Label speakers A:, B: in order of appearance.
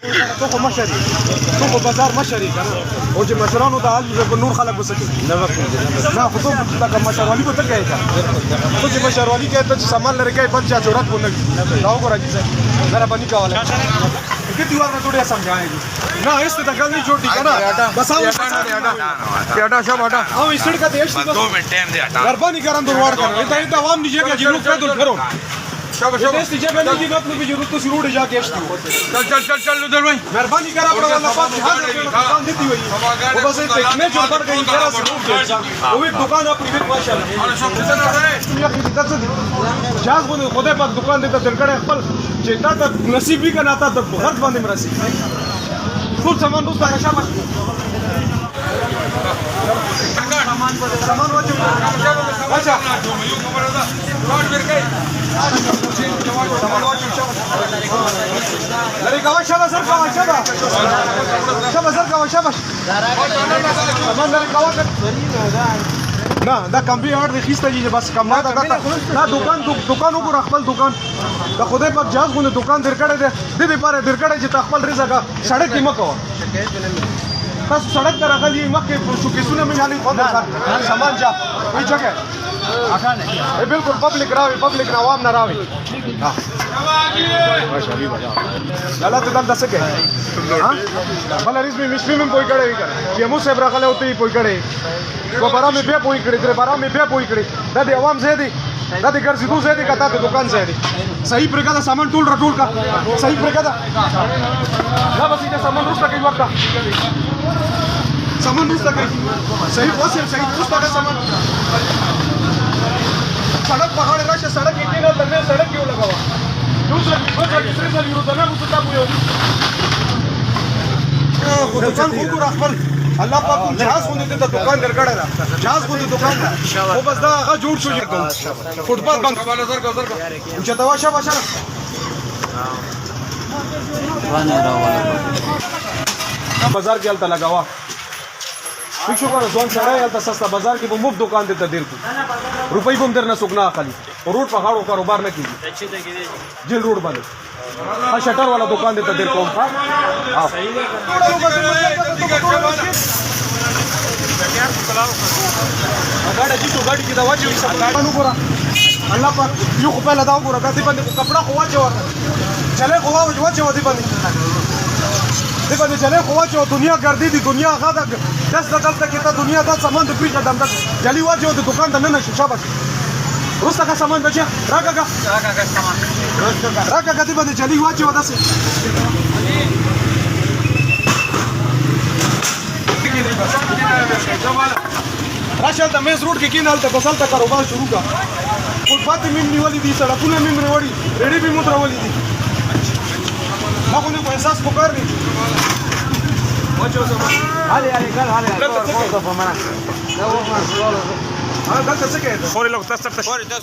A: تو خو مشري تو خو بازار مشري کنه او چې مشرانو ته حال په نور خلک وسکي نه خو ته لکه مشروالي به ته کوي ته چې مشروالي کوي ته چې سامان لري کوي بل چا جوړت ونه دا وګوره چې زرا باندې کاواله کتي ورته جوړه سمجھائیں ना इस तक नहीं छोटी कना बस आओ हटा सब हटा आओ इस सड़क का देश 2 मिनट टाइम दे हटा मेहरबानी करन दो वार कर इतना आवाम नीचे का जिलो कर दो करो शाबाश शाबाश नीचे बनी की बात भी जरूरत तो शुरू हो जाके चल उधर भाई मेहरबानी करा बड़ा वाला बात काम देती हुई वो बस एक में जो बढ़ गई जरा से रूप देखा वो भी दुकान अपनी भी माशाल्लाह जाज बोले खुदा पाक दुकान देता दिलकड़े खपल चेता तक नसीब भी का नाता तक बहुत बांधे मरासी फुल सामान दोस्त शाबाश सामान वाजो अच्छा अरे गावा शाबाश सर गावा शाबाश शाबाश सर गावा शाबाश सामान अरे गावा ना دا کم بي اور رخيص ته بس کم نه دا دکان وګور خپل دکان دا خدای پاک جاز غو دکان درکړه دې دې پاره درکړه چې خپل رزق سړک کې مکو تاسو سړک ته راغلي مخکې شو کیسونه مې حالي خو سامان جا وي جگہ آسان ہے بالکل پبلک عوام نہ راوي ماشاءالله الله ته دلته څه کوي ها بل رزمي مشفي من پوي کړي چې مو صاحب راغله وته پوي کړي کو بارا مې بیا پوي کړي تر بارا مې بیا پوي کړي دا د عوام زه دي دا د ګرځي دوه زه دي کته د دکان زه دي صحیح پرګه دا سامان ټول راټول کا صحیح پرګه دا دا بس دې سامان روسته کوي وخت سامان روسته کوي صحیح واسه صحیح روسته کا سامان सड़क पहाड़ राशे सड़क इतनी ना लगने सड़क क्यों लगा हुआ दूसरे तीसरे साल यूरोप में मुझे तब हुई दुकान को राखल अल्लाह पाक जहाज होने देता दुकान दरगड़ा रहा जहाज होने दुकान वो बस दा जोड़ छो फुटपाथ बंद नजर का ऊंचा तवाशा बाशा बाजार के अलता लगा हुआ पिछो का जोन सड़ा है अलता सस्ता बाजार की वो मुफ्त दुकान देता देर को रुपये को अंदर न सुकना खाली और रोड पहाड़ों कारोबार न कीजिए जेल रोड वाले हाँ शटर वाला दुकान देता देर को गाड़ी की दवा अल्लाह पाक यो को पहले दाव को रखा थी बंदे को कपड़ा खोवा चले खोवा दी बंदी देखो चले खोवा दुनिया कर दी थी दुनिया खा तक 10 दल तक कितना दुनिया का सामान तो पीछे दम तक जली हुआ जो दुकान दम ना शाबाश रोस्ता का सामान बचा राका का दी बंदे जली हुआ जो दस राशल तमेज रोड के किनारे तक बसल तक कारोबार शुरू का फुटपाथ में निवाली दी सड़कों में निवाली रेडी भी मुद्रावाली दी ना कोई एहसास पुकार नहीं हाले कल तो फमाना لا هو ما هذا ده سكت فوري لو تستفتش فوري ده